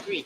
3.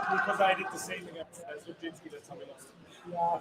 Because I did the same against Zubzinski, that's how we lost. Yeah.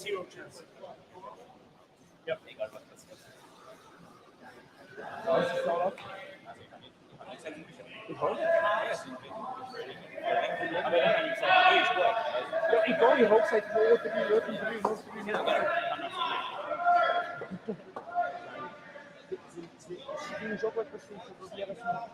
zero chance. Yep. Was ist da? Ja, egal, ich habe gesagt, wo für die Leute drin muss für die Sie gehen schon gut, dass sie probieren es nach.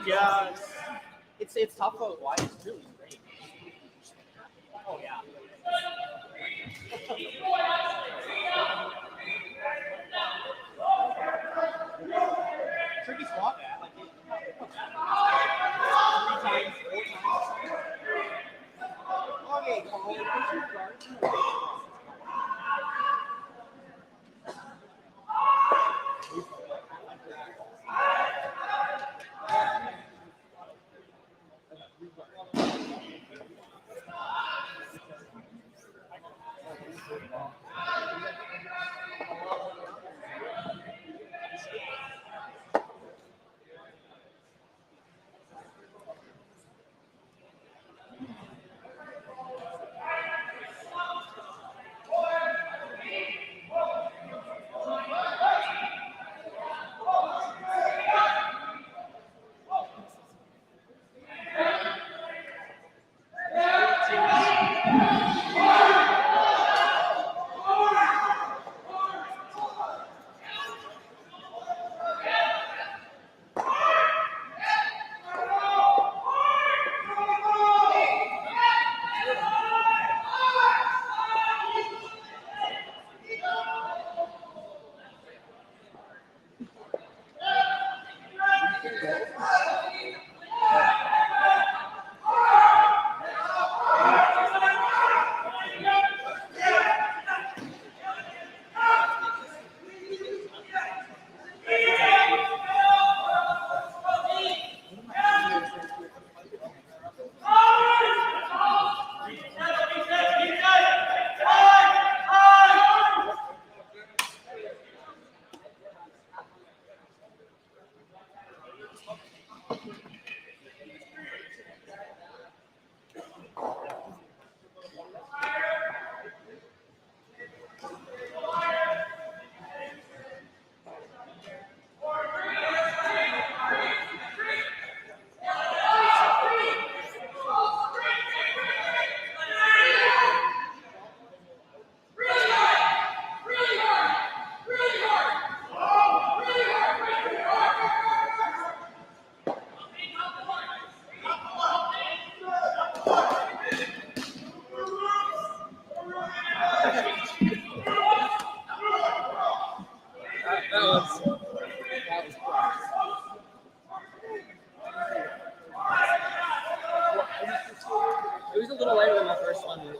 Yeah, it's tough out wide. It's really great. Oh yeah. Tricky spot, man. Like three times, 4 times. Okay, Cole.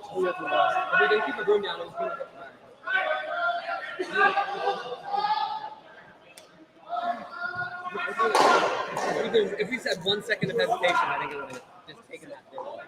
Who has the last? If we didn't keep it going down, it was going to get back. If we said 1 second of hesitation, I think it would have just taken that goal.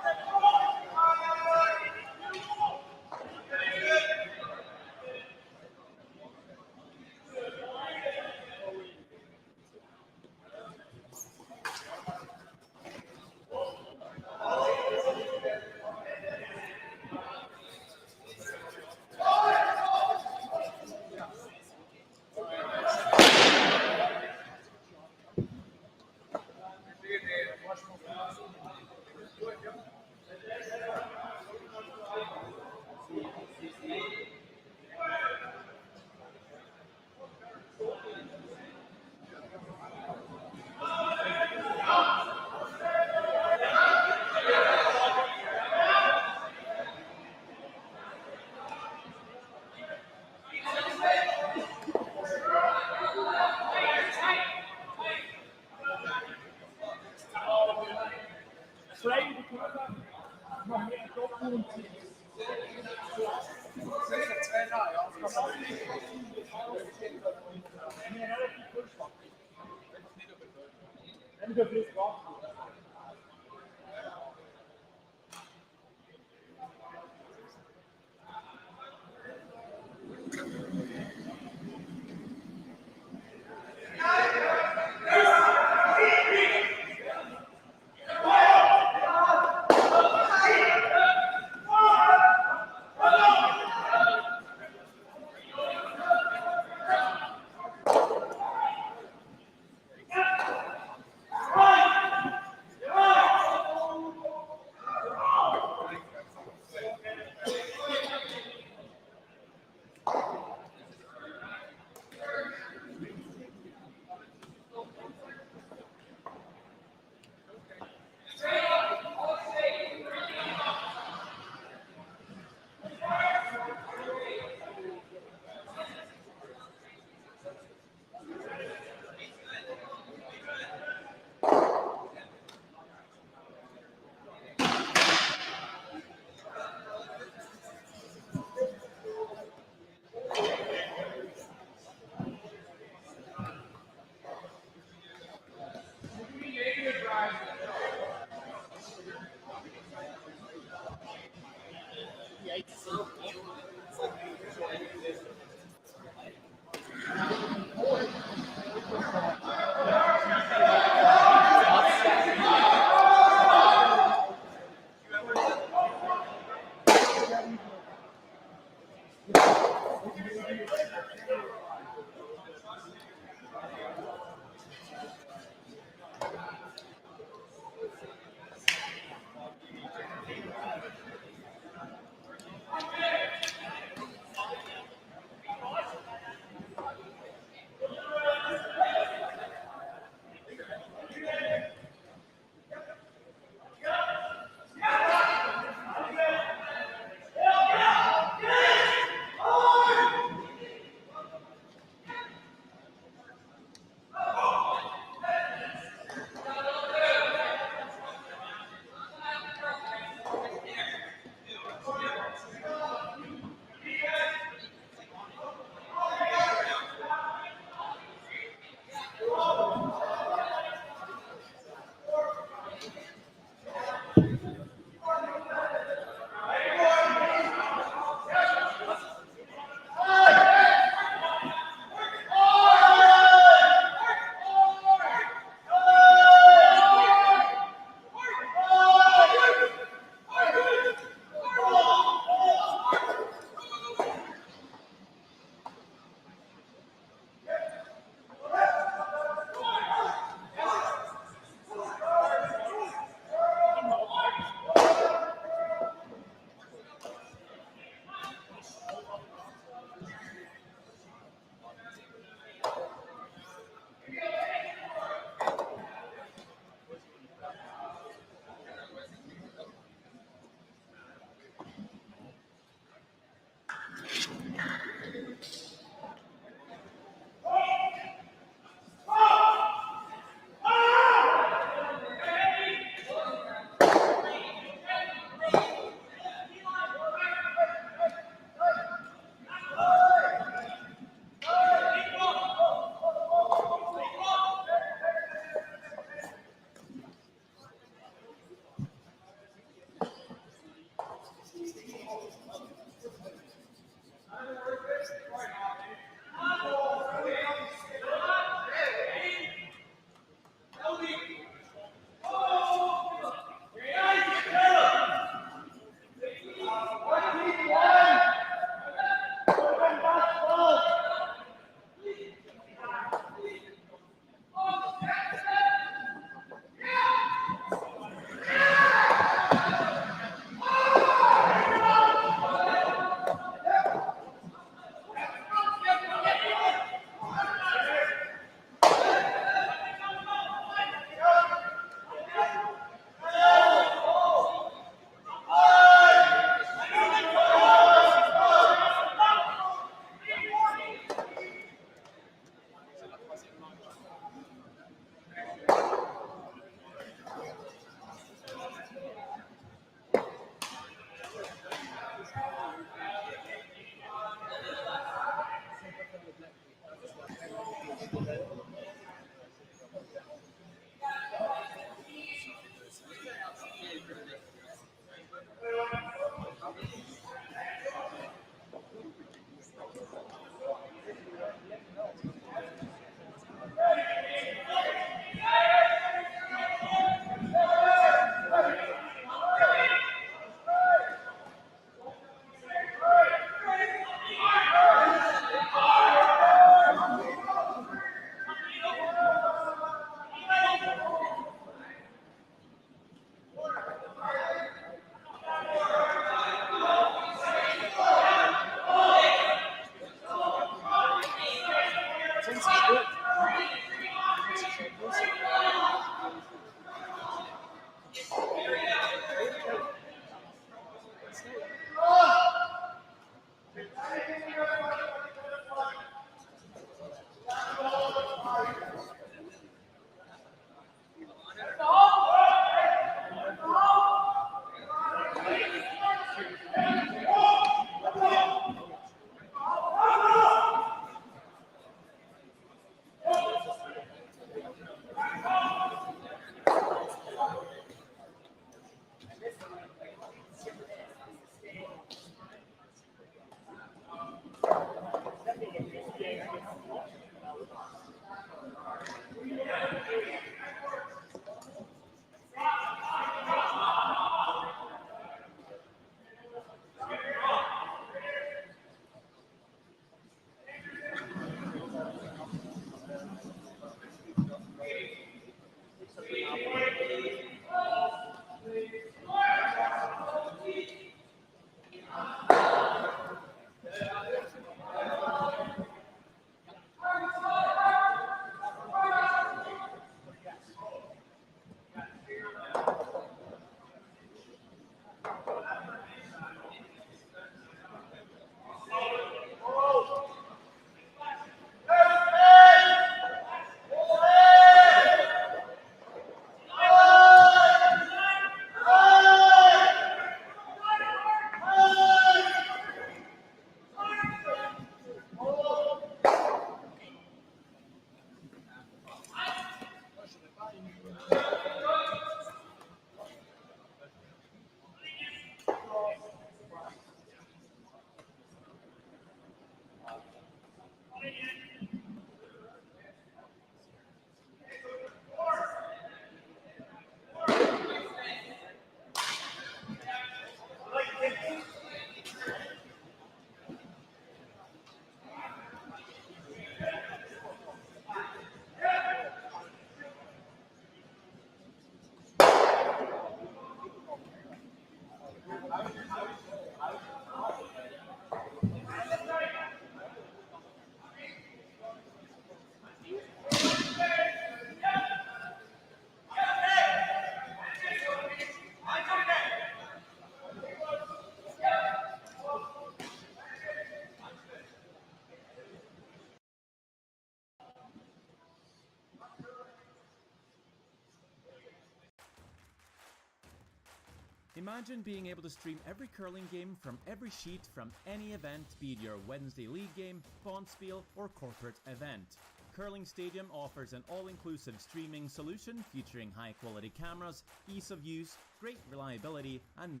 Imagine being able to stream every curling game from every sheet from any event, be it your Wednesday league game, bonspiel, or corporate event. Curling Stadium offers an all-inclusive streaming solution featuring high-quality cameras, ease of use, great reliability, and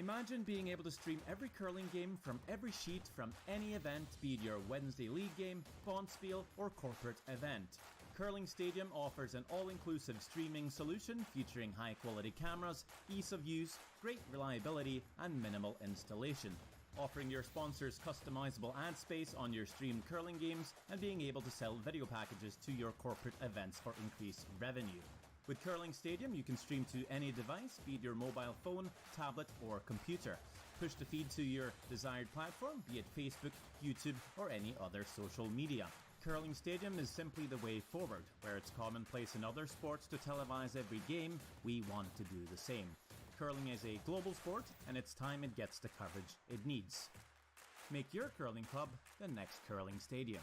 Imagine being able to stream every curling game from every sheet from any event, be it your Wednesday league game, bonspiel, or corporate event. Curling Stadium offers an all-inclusive streaming solution featuring high-quality cameras, ease of use, great reliability, and minimal installation. Offering your sponsors customizable ad space on your streamed curling games and being able to sell video packages to your corporate events for increased revenue. With Curling Stadium, you can stream to any device, be it your mobile phone, tablet, or computer. Push the feed to your desired platform, be it Facebook, YouTube, or any other social media. Curling Stadium is simply the way forward. Where it's commonplace in other sports to televise every game, we want to do the same. Curling is a global sport, and it's time it gets the coverage it needs. Make your curling club the next Curling Stadium.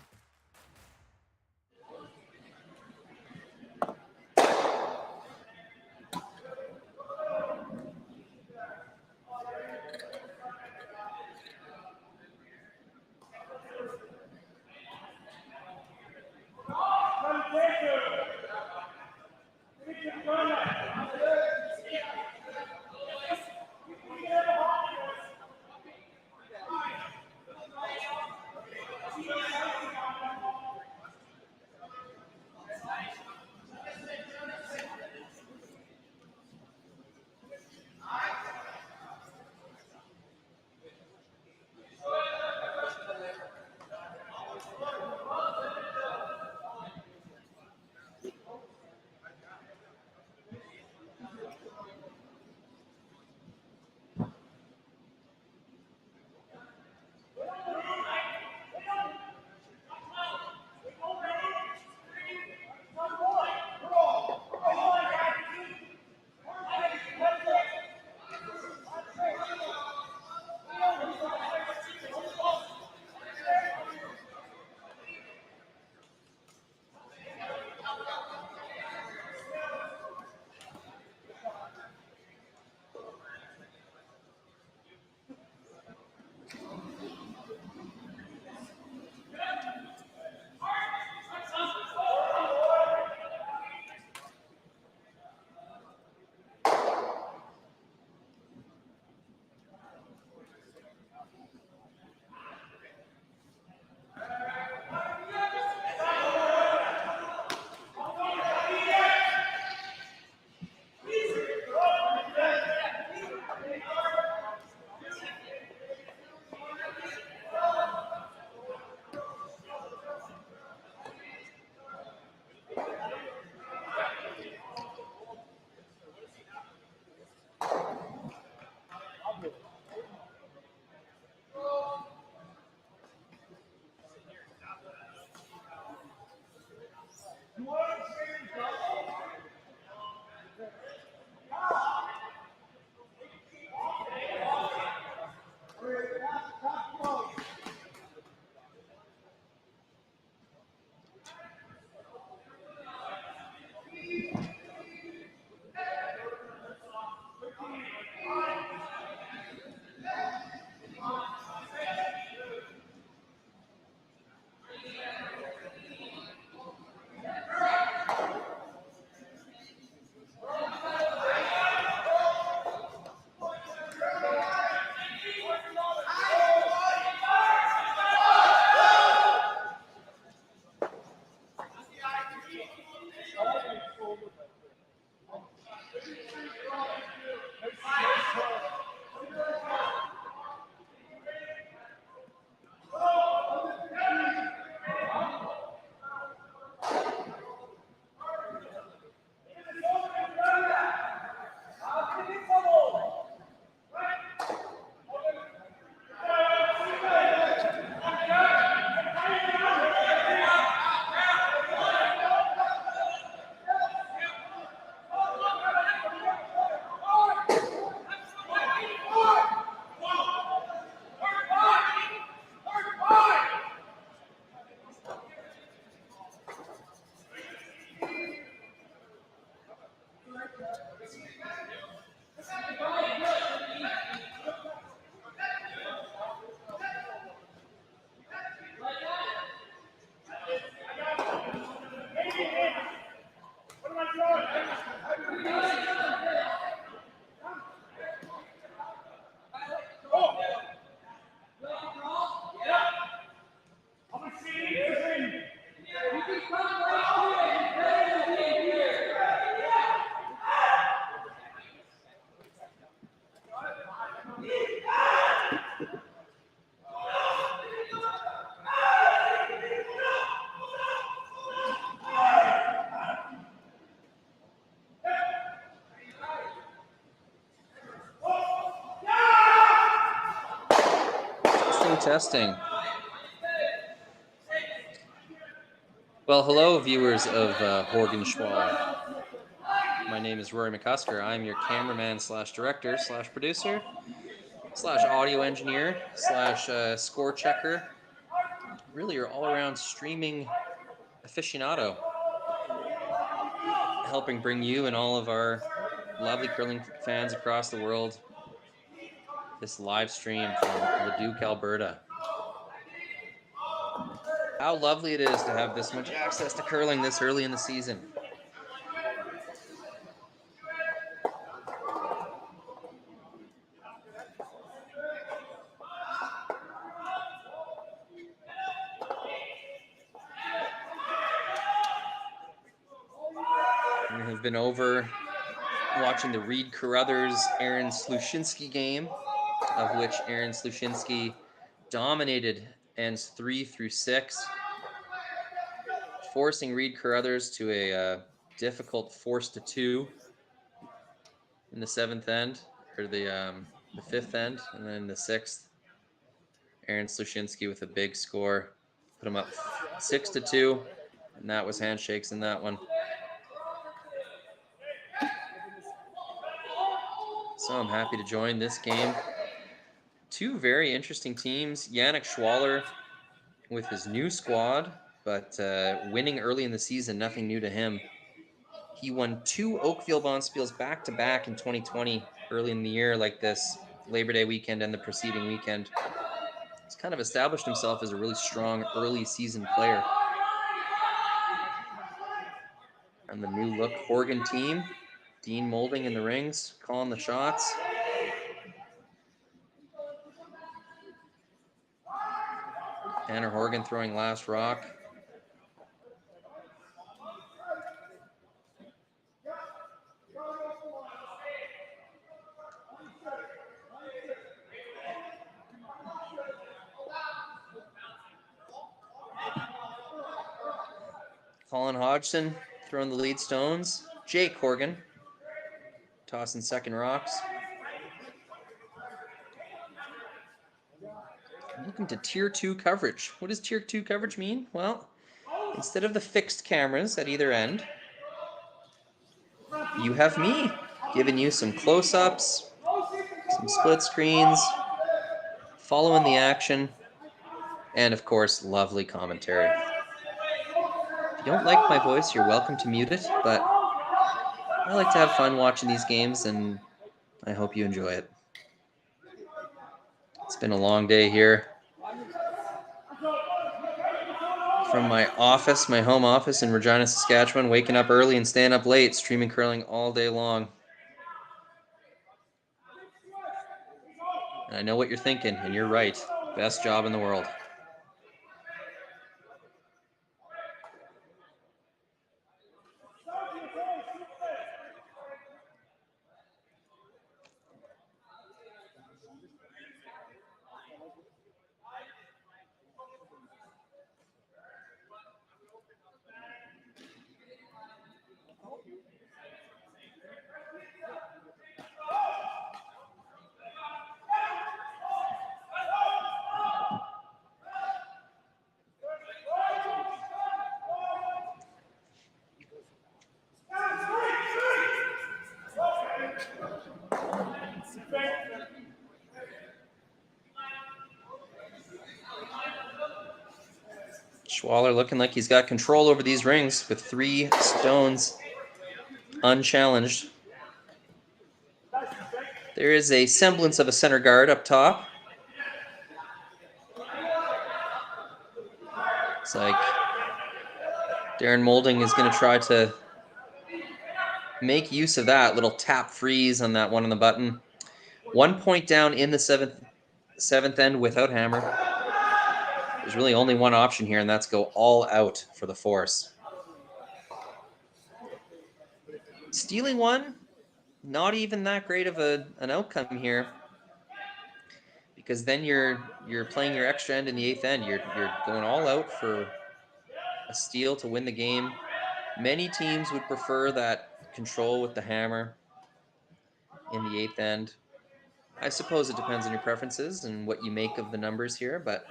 Testing. Well, hello, viewers of Horgan Schwaller. My name is Rory mcusker. I'm your cameraman slash director slash producer slash audio engineer slash score checker. Really, your all-around streaming aficionado, helping bring you and all of our lovely curling fans across the world this live stream from Leduc, Alberta. How lovely it is to have this much access to curling this early in the season. We have been over watching the Reed Carruthers Aaron Sluchinski game, of which Aaron Sluchinski dominated ends 3 through 6, forcing Reed Carruthers to a difficult 4-2 in the 7th end, or the 5th end, and then the 6th, Aaron Sluchinski with a big score, put him up 6-2, and that was handshakes in that one. So I'm happy to join this game. Two very interesting teams. Yannick Schwaller with his new squad, but winning early in the season, nothing new to him. He won 2 Oakfield Bonspiels back-to-back in 2020, early in the year, like this Labor Day weekend and the preceding weekend. He's kind of established himself as a really strong early season player. And the new look Horgan team, Dean Moulding in the rings, calling the shots. Tanner Horgan throwing last rock. Colin Hodgson throwing the lead stones. Jake Horgan tossing second rocks. Looking to Tier 2 coverage. What does Tier 2 coverage mean? Well, instead of the fixed cameras at either end, you have me giving you some close-ups, some split screens, following the action, and of course, lovely commentary. If you don't like my voice, you're welcome to mute it, but I like to have fun watching these games, and I hope you enjoy it. It's been a long day here. From my office, my home office in Regina, Saskatchewan, waking up early and staying up late, streaming curling all day long. And I know what you're thinking, and you're right. Best job in the world. Schwaller looking like he's got control over these rings with 3 stones unchallenged. There is a semblance of a center guard up top. It's like Darren Moulding is going to try to make use of that little tap freeze on that one on the button. 1 point down in the seventh end without hammer. There's really only one option here, and that's go all out for the force. Stealing one, not even that great of an outcome here, because then you're playing your extra end in the 8th end. You're going all out for a steal to win the game. Many teams would prefer that control with the hammer in the 8th end. I suppose it depends on your preferences and what you make of the numbers here, but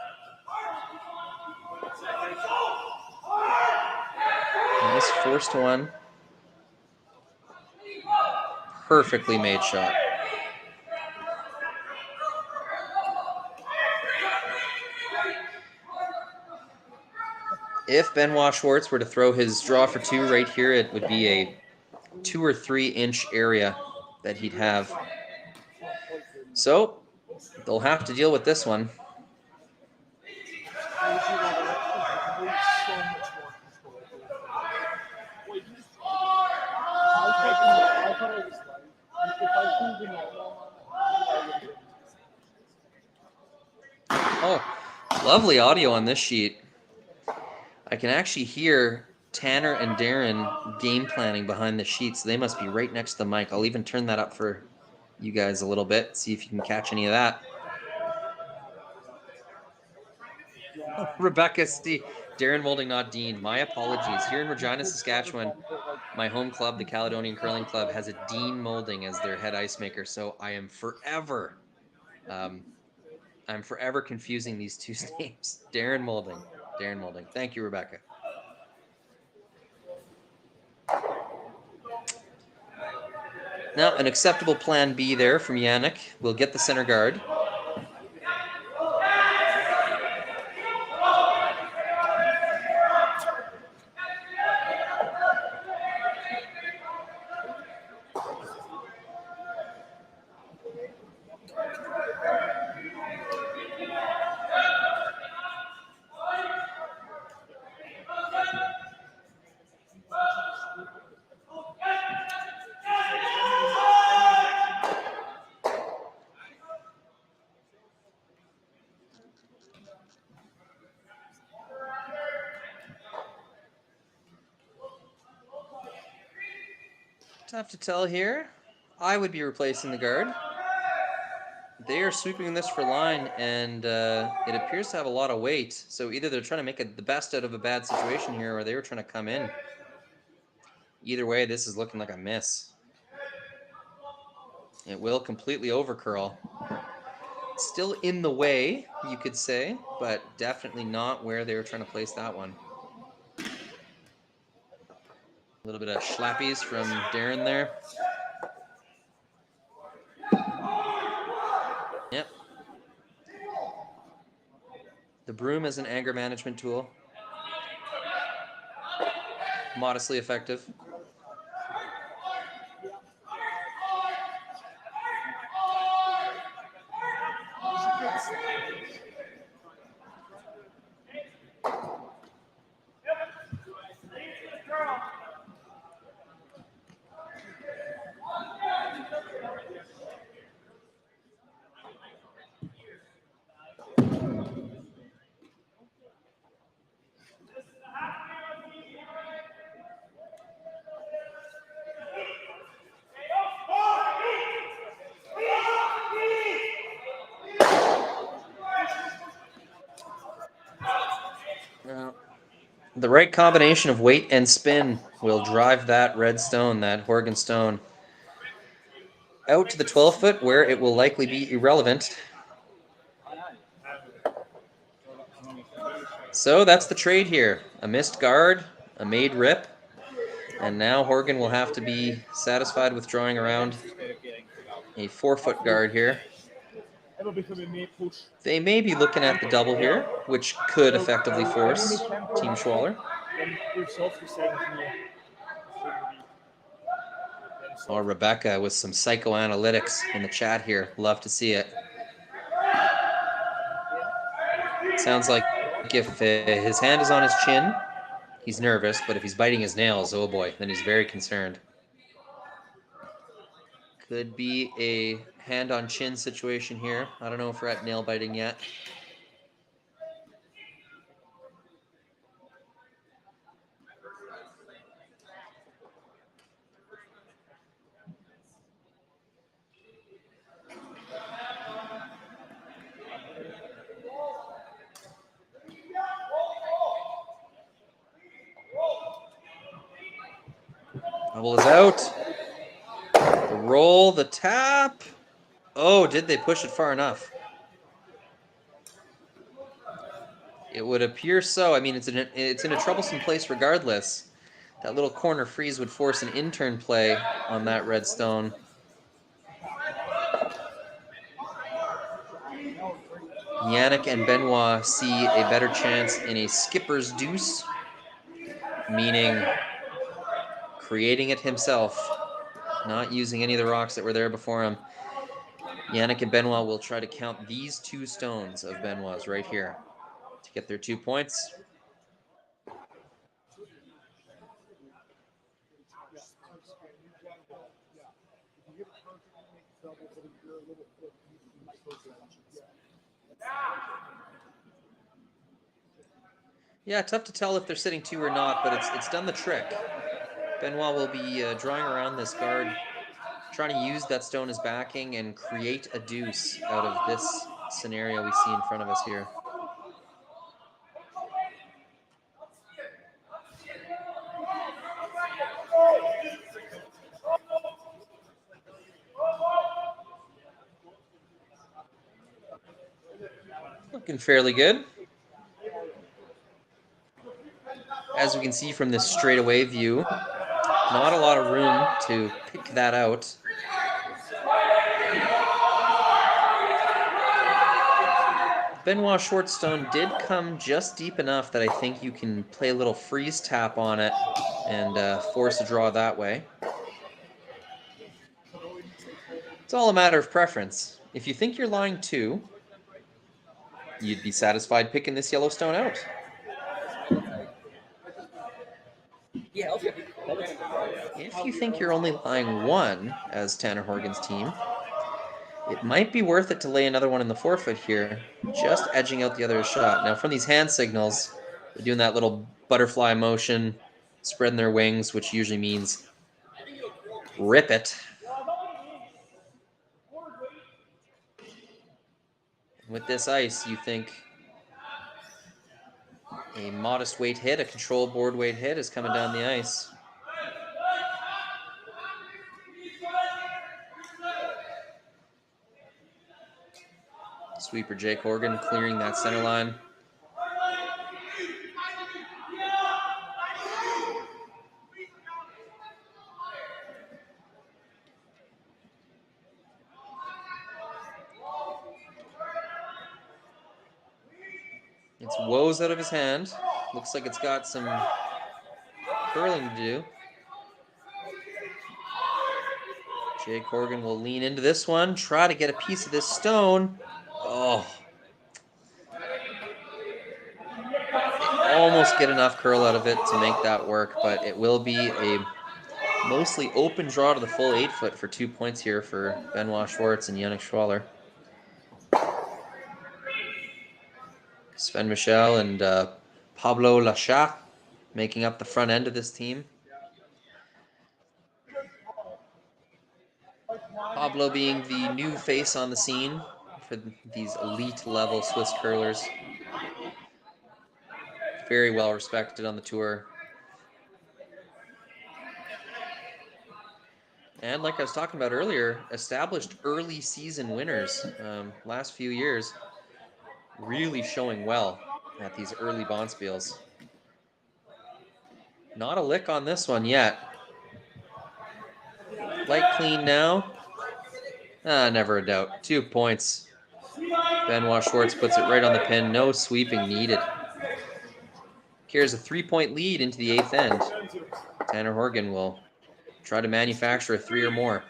nice forced one. Perfectly made shot. If Benoit Schwartz were to throw his draw for 2 right here, it would be a 2 or 3 inch area that he'd have. So they'll have to deal with this one. Oh, lovely audio on this sheet. I can actually hear Tanner and Darren game planning behind the sheet, so they must be right next to the mic. I'll even turn that up for you guys a little bit, see if you can catch any of that. Rebecca, Steve, Darren Molding, not Dean. My apologies. Here in Regina, Saskatchewan, my home club, the Caledonian Curling Club, has a Dean Molding as their head ice maker, so I am forever confusing these two names. Darren Molding. Darren Molding. Thank you, Rebecca. Now, an acceptable plan B there from Yannick. We'll get the center guard. Tough to tell here. I would be replacing the guard. They are sweeping this for line, and it appears to have a lot of weight. So either they're trying to make the best out of a bad situation here, or they were trying to come in. Either way, this is looking like a miss. It will completely overcurl. Still in the way, you could say, but definitely not where they were trying to place that one. A little bit of schlappies from Darren there. Yep. The broom is an anger management tool. Modestly effective. The right combination of weight and spin will drive that red stone, that Horgan stone, out to the 12-foot where it will likely be irrelevant. So that's the trade here. A missed guard, a made rip, and now Horgan will have to be satisfied with drawing around a 4-foot guard here. They may be looking at the double here, which could effectively force Team Schwaller. Or Rebecca with some psychoanalytics in the chat here. Love to see it. Sounds like if his hand is on his chin, he's nervous, but if he's biting his nails, oh boy, then he's very concerned. Could be a hand on chin situation here. I don't know if we're at nail biting yet. Double is out. The roll, the tap. Oh, did they push it far enough? It would appear so. I mean, it's in a troublesome place regardless. That little corner freeze would force an in-turn play on that red stone. Yannick and Benoit see a better chance in a skipper's deuce, meaning creating it himself, not using any of the rocks that were there before him. Yannick and Benoit will try to count these 2 stones of Benoit's right here to get their 2 points. Yeah, tough to tell if they're sitting 2 or not, but it's done the trick. Benoit will be drawing around this guard, trying to use that stone as backing and create a deuce out of this scenario we see in front of us here. Looking fairly good. As we can see from this straightaway view, not a lot of room to pick that out. Benoit Shortstone did come just deep enough that I think you can play a little freeze tap on it and force a draw that way. It's all a matter of preference. If you think you're lying 2, you'd be satisfied picking this yellow stone out. Yeah, okay. If you think you're only lying 1 as Tanner Horgan's team, it might be worth it to lay another one in the forefoot here, just edging out the other shot. Now from these hand signals, they're doing that little butterfly motion, spreading their wings, which usually means rip it. With this ice, you think a modest weight hit, a control board weight hit is coming down the ice. Sweeper Jake Horgan clearing that center line. It's woes out of his hand. Looks like it's got some curling to do. Jake Horgan will lean into this one, try to get a piece of this stone. Oh. Almost get enough curl out of it to make that work, but it will be a mostly open draw to the full 8-foot for 2 points here for Benoit Schwartz and Yannick Schwaller. Sven Michel and Pablo Lachat making up the front end of this team. Pablo being the new face on the scene for these elite level Swiss curlers. Very well respected on the tour. And like I was talking about earlier, established early season winners last few years, really showing well at these early Bonspiels. Not a lick on this one yet. Light clean now. Never a doubt. 2 points. Benoit Schwartz puts it right on the pin. No sweeping needed. Carries a 3-point lead into the 8th end. Tanner Horgan will try to manufacture a 3 or more.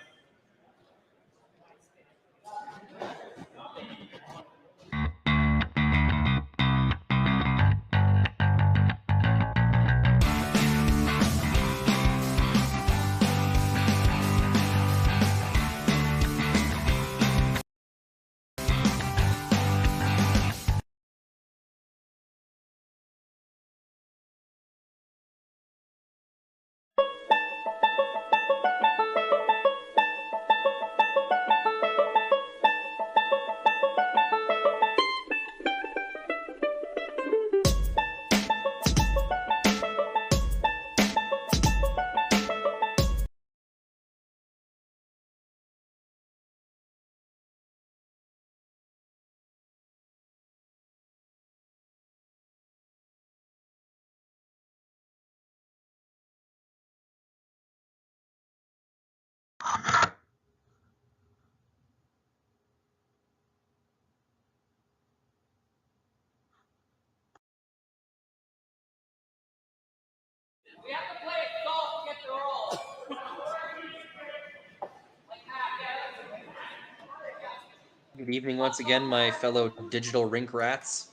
Good evening once again, my fellow digital rink rats.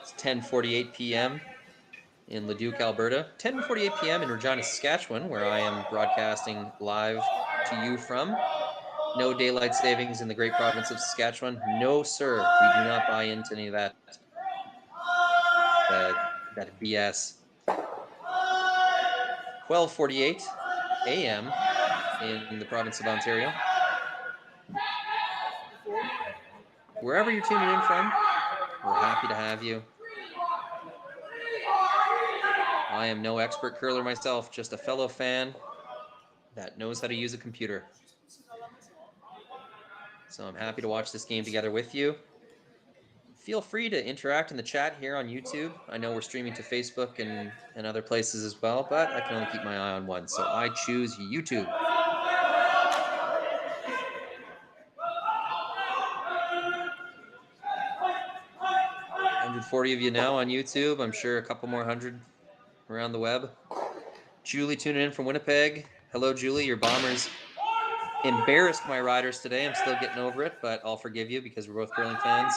It's 10:48 p.m. in Leduc, Alberta. 10:48 p.m. in Regina, Saskatchewan, where I am broadcasting live to you from. No daylight savings in the great province of Saskatchewan. No, sir. We do not buy into any of that BS. 12:48 a.m. in the province of Ontario. Wherever you're tuning in from, we're happy to have you. I am no expert curler myself, just a fellow fan that knows how to use a computer. So I'm happy to watch this game together with you. Feel free to interact in the chat here on YouTube. I know we're streaming to Facebook and other places as well, but I can only keep my eye on one, so I choose YouTube. 140 of you now on YouTube. I'm sure a couple more hundred around the web. Julie tuning in from Winnipeg. Hello, Julie. Your Bombers embarrassed my Riders today. I'm still getting over it, but I'll forgive you because we're both curling fans.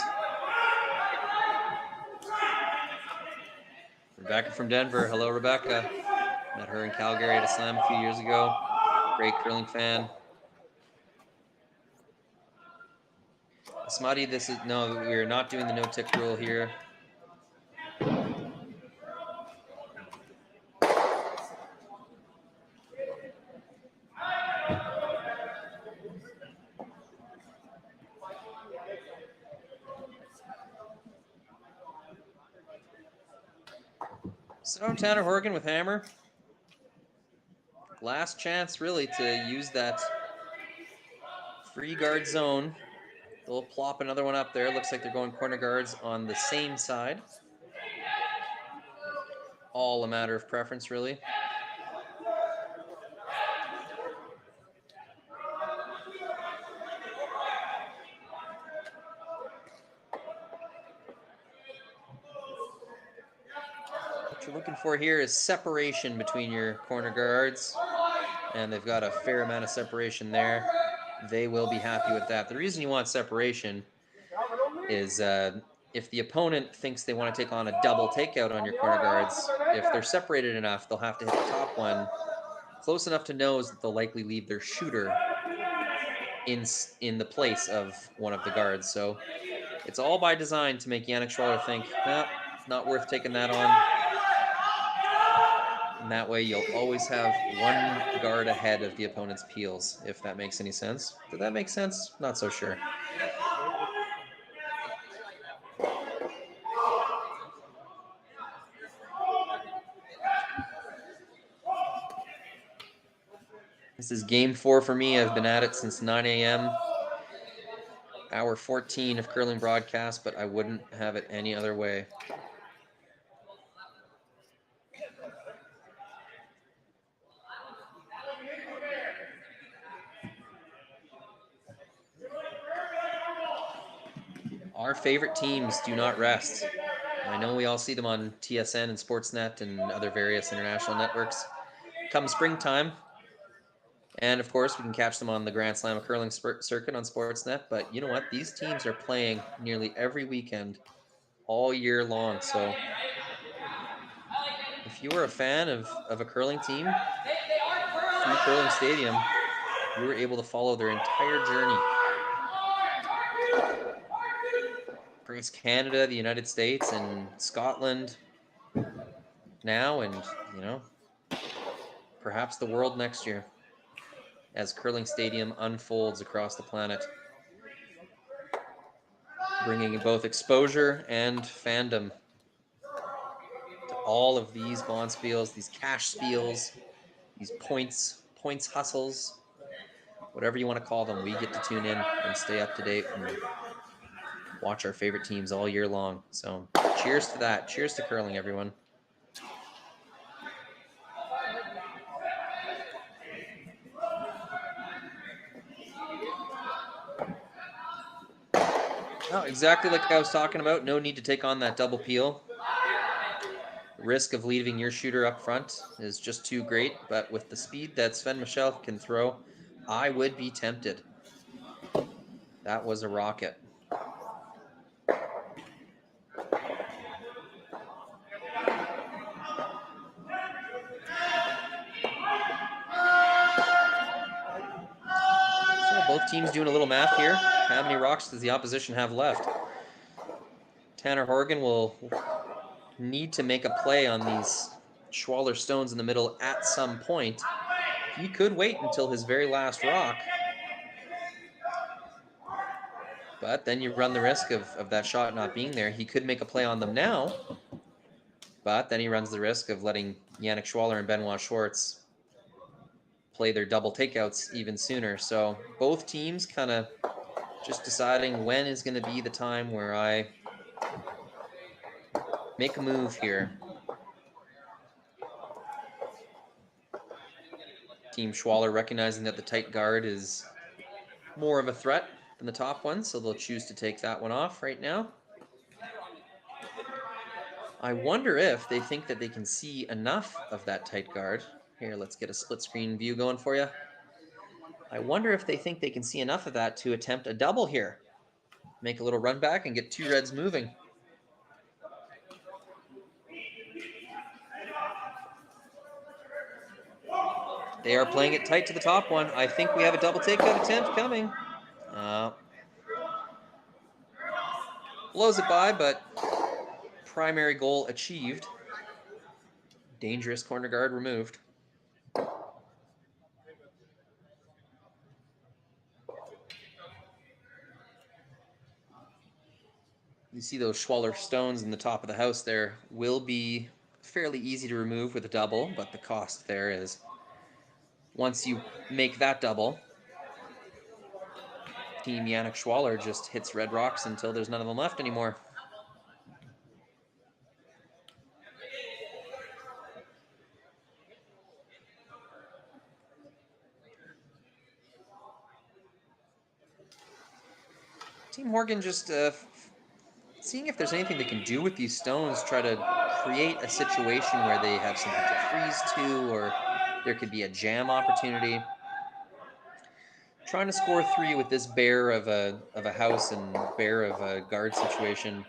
Rebecca from Denver. Hello, Rebecca. Met her in Calgary at a slam a few years ago. Great curling fan. Smutty, this is no, we're not doing the no-tick rule here. So Tanner Horgan with hammer. Last chance really to use that free guard zone. They'll plop another one up there. Looks like they're going corner guards on the same side. All a matter of preference, really. What you're looking for here is separation between your corner guards, and they've got a fair amount of separation there. They will be happy with that. The reason you want separation is if the opponent thinks they want to take on a double takeout on your corner guards, if they're separated enough, they'll have to hit the top one close enough to nose that they'll likely leave their shooter in the place of one of the guards. So it's all by design to make Yannick Schwaller think, no, not worth taking that on. And that way you'll always have one guard ahead of the opponent's peels, if that makes any sense. Did that make sense? Not so sure. This is game 4 for me. I've been at it since 9 a.m. Hour 14 of curling broadcast, but I wouldn't have it any other way. Our favorite teams do not rest. I know we all see them on TSN and Sportsnet and other various international networks come springtime. And of course, we can catch them on the Grand Slam of Curling circuit on Sportsnet. But you know what? These teams are playing nearly every weekend, all year long. So if you were a fan of a curling team through Curling Stadium, you were able to follow their entire journey across Canada, the United States, and Scotland now, and you know, perhaps the world next year, as Curling Stadium unfolds across the planet, bringing both exposure and fandom to all of these bonspiels, these cash spiels, these points hustles, whatever you want to call them. We get to tune in and stay up to date and watch our favorite teams all year long. So cheers to that. Cheers to curling, everyone. Oh, exactly like I was talking about. No need to take on that double peel. risk of leaving your shooter up front is just too great, but with the speed that Sven Michel can throw, I would be tempted. That was a rocket. So both teams doing a little math here. How many rocks does the opposition have left? Tanner Horgan will need to make a play on these Schwaller stones in the middle at some point. He could wait until his very last rock. But then you run the risk of that shot not being there. He could make a play on them now. But then he runs the risk of letting Yannick Schwaller and Benoit Schwartz play their double takeouts even sooner. So both teams kind of just deciding when is going to be the time where I make a move here. Team Schwaller recognizing that the tight guard is more of a threat than the top one, so they'll choose to take that one off right now. I wonder if they think that they can see enough of that tight guard. Here, let's get a split screen view going for you. I wonder if they think they can see enough of that to attempt a double here. Make a little run back and get two reds moving. They are playing it tight to the top one. I think we have a double takeout attempt coming. Blows it by, but primary goal achieved. Dangerous corner guard removed. You see those Schwaller stones in the top of the house there will be fairly easy to remove with a double, but the cost there is once you make that double, Team Yannick Schwaller just hits red rocks until there's none of them left anymore. Team Horgan just seeing if there's anything they can do with these stones, try to create a situation where they have something to freeze to, or there could be a jam opportunity. Trying to score 3 with this bear of a house and bear of a guard situation,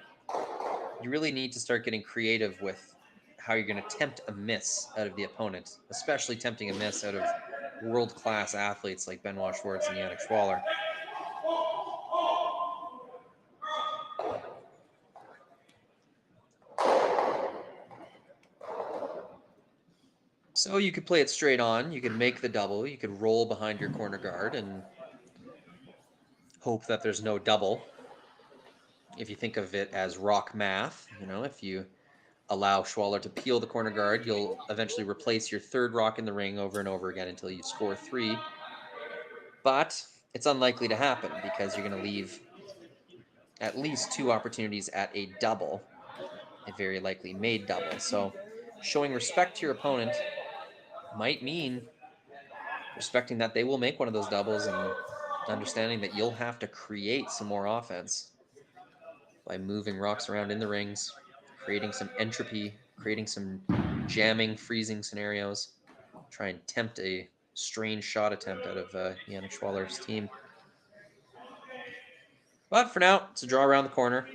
you really need to start getting creative with how you're going to tempt a miss out of the opponent, especially tempting a miss out of world-class athletes like Benoit Schwartz and Yannick Schwaller. So you could play it straight on, you could make the double, you could roll behind your corner guard and hope that there's no double. If you think of it as rock math, you know, if you allow Schwaller to peel the corner guard, you'll eventually replace your third rock in the ring over and over again until you score 3. But it's unlikely to happen because you're going to leave at least 2 opportunities at a double, a very likely made double. So showing respect to your opponent might mean respecting that they will make one of those doubles and understanding that you'll have to create some more offense by moving rocks around in the rings, creating some entropy, creating some jamming, freezing scenarios, try and tempt a strange shot attempt out of Yannick Schwaller's team. But for now, it's a draw around the corner.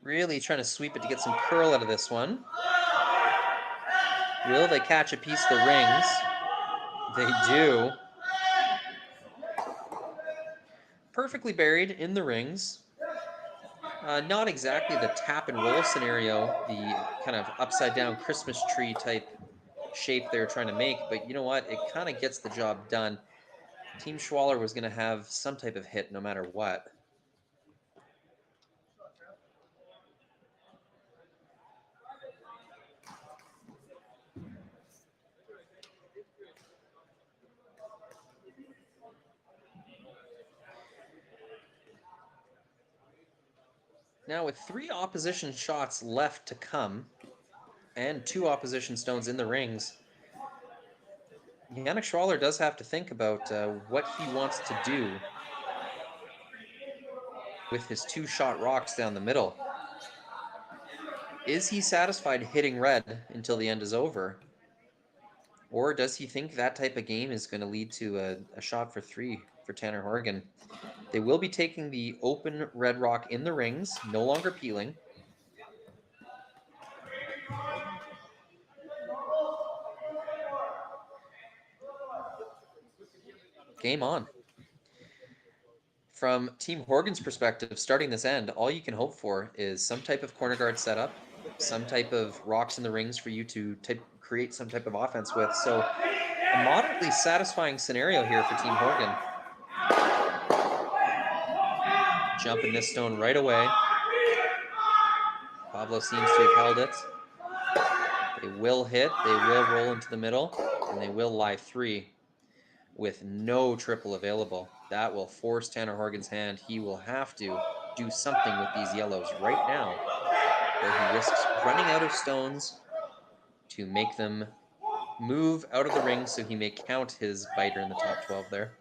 Really trying to sweep it to get some curl out of this one. Will they catch a piece of the rings? They do. Perfectly buried in the rings. Not exactly the tap and roll scenario, the kind of upside down Christmas tree type shape they're trying to make, but you know what? It kind of gets the job done. Team Schwaller was going to have some type of hit no matter what. Now with 3 opposition shots left to come and 2 opposition stones in the rings, Yannick Schwaller does have to think about what he wants to do with his 2-shot rocks down the middle. Is he satisfied hitting red until the end is over? Or does he think that type of game is going to lead to a shot for 3 for Tanner Horgan? They will be taking the open red rock in the rings, no longer peeling. Game on. From Team Horgan's perspective, starting this end, all you can hope for is some type of corner guard setup, some type of rocks in the rings for you to create some type of offense with. So a moderately satisfying scenario here for Team Horgan. Jumping this stone right away. Pablo seems to have held it. They will hit, they will roll into the middle, and they will lie 3 with no triple available. That will force Tanner Horgan's hand. He will have to do something with these yellows right now, or he risks running out of stones to make them move out of the ring so he may count his biter in the top 12 there.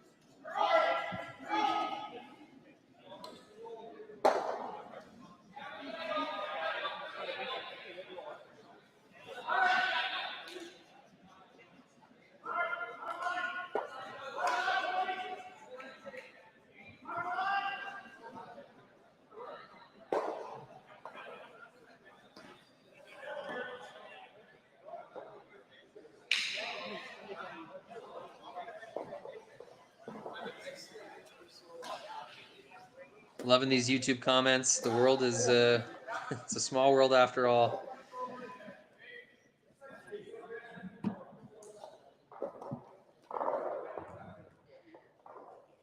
Loving these YouTube comments. The world is it's a small world after all.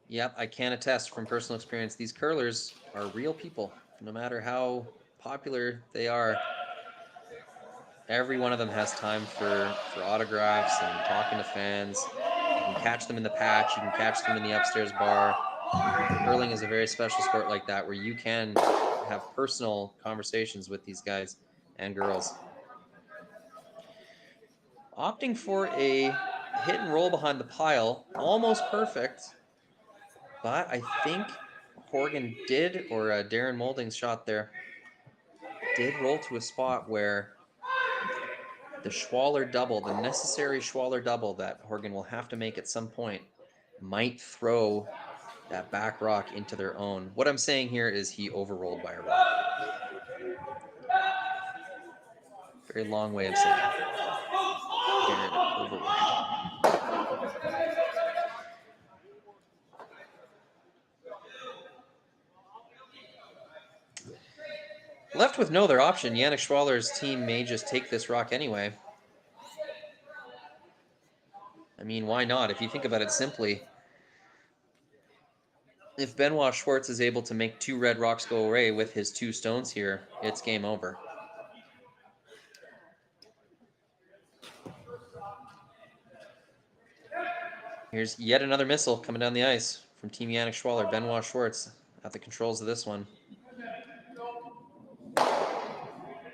Yep, I can attest from personal experience, these curlers are real people. No matter how popular they are, every one of them has time for autographs and talking to fans. You can catch them in the patch, you can catch them in the upstairs bar. Curling is a very special sport like that where you can have personal conversations with these guys and girls. Opting for a hit and roll behind the pile, almost perfect, but I think Horgan did, or Darren Molding's shot there, did roll to a spot where the Schwaller double, the necessary Schwaller double that Horgan will have to make at some point, might throw that back rock into their own. What I'm saying here is he overrolled by a rock. Very long way of saying Darren overrolled. Left with no other option, Yannick Schwaller's team may just take this rock anyway. I mean, why not? If you think about it simply, if Benoit Schwartz is able to make 2 red rocks go away with his 2 stones here, it's game over. Here's yet another missile coming down the ice from Team Yannick Schwaller. Benoit Schwartz at the controls of this one.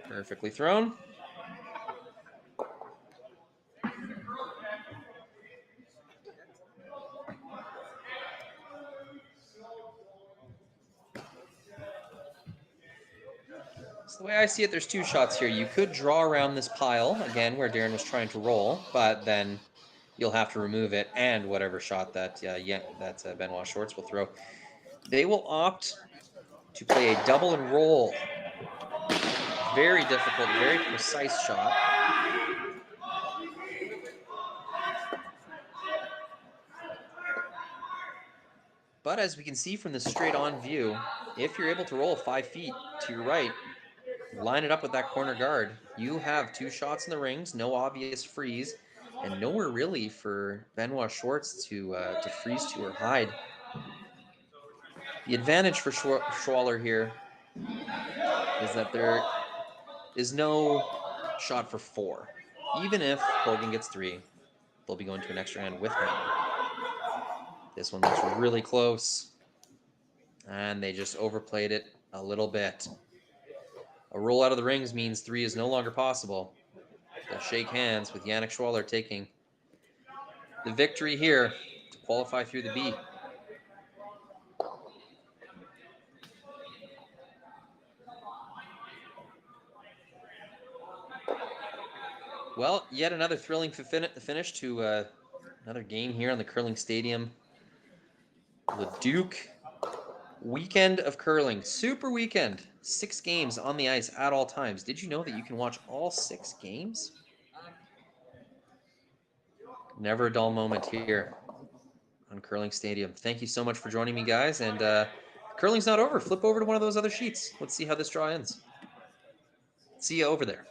Perfectly thrown. So the way I see it, there's 2 shots here. You could draw around this pile, again, where Darren was trying to roll, but then you'll have to remove it and whatever shot that Benoit Schwartz will throw. They will opt to play a double and roll. Very difficult, very precise shot. But as we can see from the straight-on view, if you're able to roll 5 feet to your right, line it up with that corner guard, you have 2 shots in the rings, no obvious freeze, and nowhere really for Benoit Schwartz to freeze to or hide. The advantage for Schwaller here is that there is no shot for 4. Even if Horgan gets 3, they'll be going to an extra hand with him. This one looks really close, and they just overplayed it a little bit. A roll out of the rings means 3 is no longer possible. They'll shake hands with Yannick Schwaller taking the victory here to qualify through the B. Well, yet another thrilling finish to another game here on the Curling Stadium. Leduc weekend of curling, super weekend. 6 games on the ice at all times. Did you know that you can watch all 6 games? Never a dull moment here on Curling Stadium. Thank you so much for joining me, guys. And curling's not over. Flip over to one of those other sheets. Let's see how this draw ends. See you over there.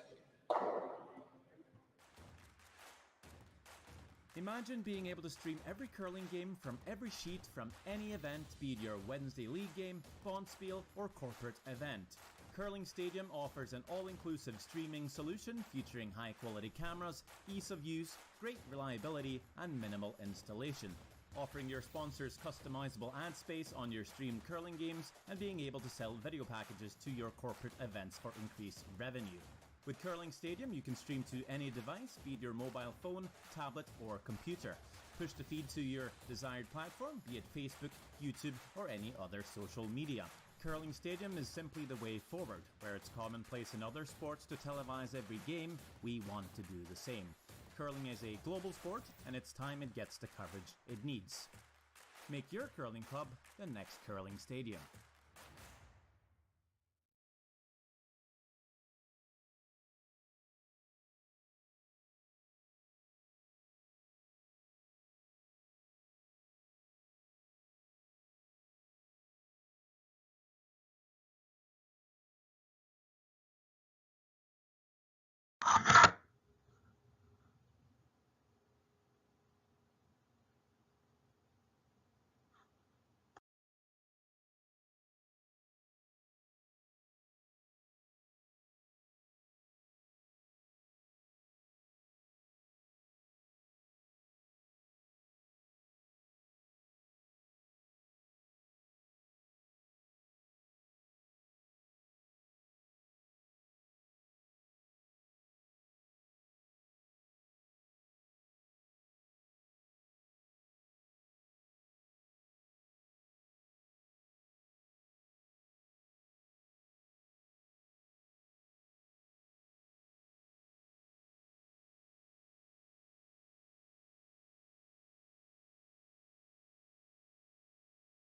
Imagine being able to stream every curling game from every sheet from any event, be it your Wednesday league game, Bonspiel, or corporate event. Curling Stadium offers an all-inclusive streaming solution featuring high-quality cameras, ease of use, great reliability, and minimal installation. Offering your sponsors customizable ad space on your streamed curling games and being able to sell video packages to your corporate events for increased revenue. With Curling Stadium, you can stream to any device, be it your mobile phone, tablet, or computer. Push the feed to your desired platform, be it Facebook, YouTube, or any other social media. Curling Stadium is simply the way forward. Where it's commonplace in other sports to televise every game, we want to do the same. Curling is a global sport, and it's time it gets the coverage it needs. Make your curling club the next Curling Stadium.